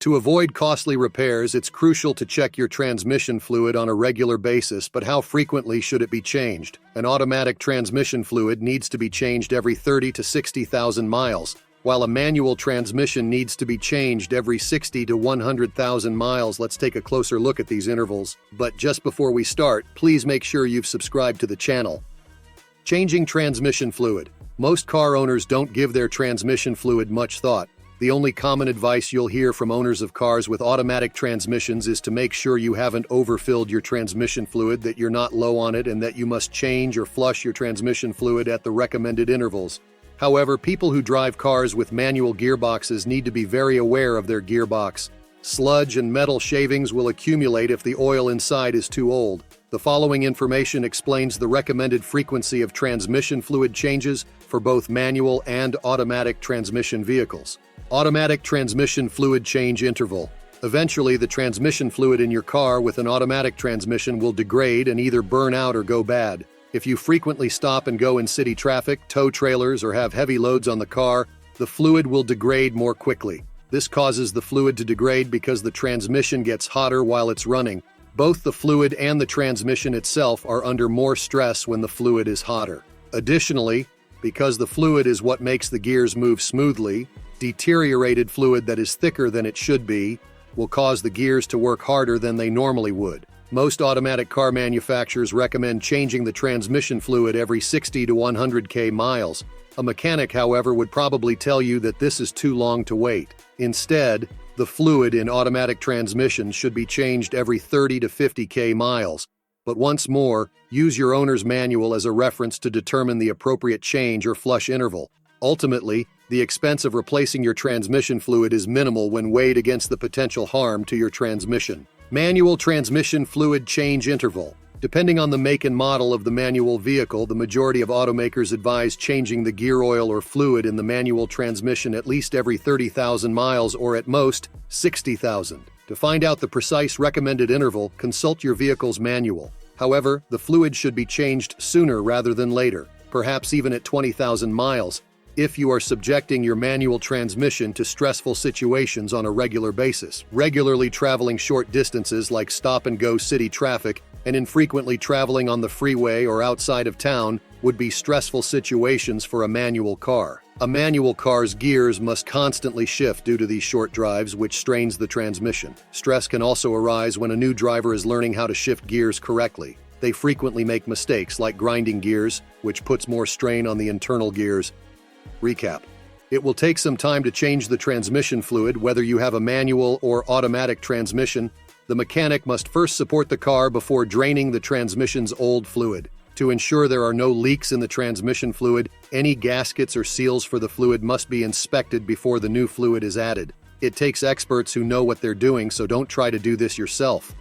To avoid costly repairs, it's crucial to check your transmission fluid on a regular basis, but how frequently should it be changed? An automatic transmission fluid needs to be changed every 30 to 60,000 miles, while a manual transmission needs to be changed every 60 to 100,000 miles. Let's take a closer look at these intervals. But just before we start, please make sure you've subscribed to the channel. Changing transmission fluid. Most car owners don't give their transmission fluid much thought. The only common advice you'll hear from owners of cars with automatic transmissions is to make sure you haven't overfilled your transmission fluid, that you're not low on it, and that you must change or flush your transmission fluid at the recommended intervals. However, people who drive cars with manual gearboxes need to be very aware of their gearbox. Sludge and metal shavings will accumulate if the oil inside is too old. The following information explains the recommended frequency of transmission fluid changes for both manual and automatic transmission vehicles. Automatic transmission fluid change interval. Eventually, the transmission fluid in your car with an automatic transmission will degrade and either burn out or go bad. If you frequently stop and go in city traffic, tow trailers, or have heavy loads on the car, the fluid will degrade more quickly. This causes the fluid to degrade because the transmission gets hotter while it's running. Both the fluid and the transmission itself are under more stress when the fluid is hotter. Additionally, because the fluid is what makes the gears move smoothly, deteriorated fluid that is thicker than it should be will cause the gears to work harder than they normally would. Most automatic car manufacturers recommend changing the transmission fluid every 60 to 100 miles. A mechanic, however, would probably tell you that this is too long to wait. Instead, the fluid in automatic transmissions should be changed every 30 to 50 miles. But once more, use your owner's manual as a reference to determine the appropriate change or flush interval. Ultimately, the expense of replacing your transmission fluid is minimal when weighed against the potential harm to your transmission. Manual transmission fluid change interval. Depending on the make and model of the manual vehicle, the majority of automakers advise changing the gear oil or fluid in the manual transmission at least every 30,000 miles or at most 60,000. To find out the precise recommended interval, consult your vehicle's manual. However, the fluid should be changed sooner rather than later, perhaps even at 20,000 miles. If you are subjecting your manual transmission to stressful situations on a regular basis, regularly traveling short distances like stop-and-go city traffic, and infrequently traveling on the freeway or outside of town would be stressful situations for a manual car. A manual car's gears must constantly shift due to these short drives, which strains the transmission. Stress can also arise when a new driver is learning how to shift gears correctly. They frequently make mistakes like grinding gears, which puts more strain on the internal gears. Recap. It will take some time to change the transmission fluid, whether you have a manual or automatic transmission. The mechanic must first support the car before draining the transmission's old fluid. To ensure there are no leaks in the transmission fluid, any gaskets or seals for the fluid must be inspected before the new fluid is added. It takes experts who know what they're doing, so don't try to do this yourself.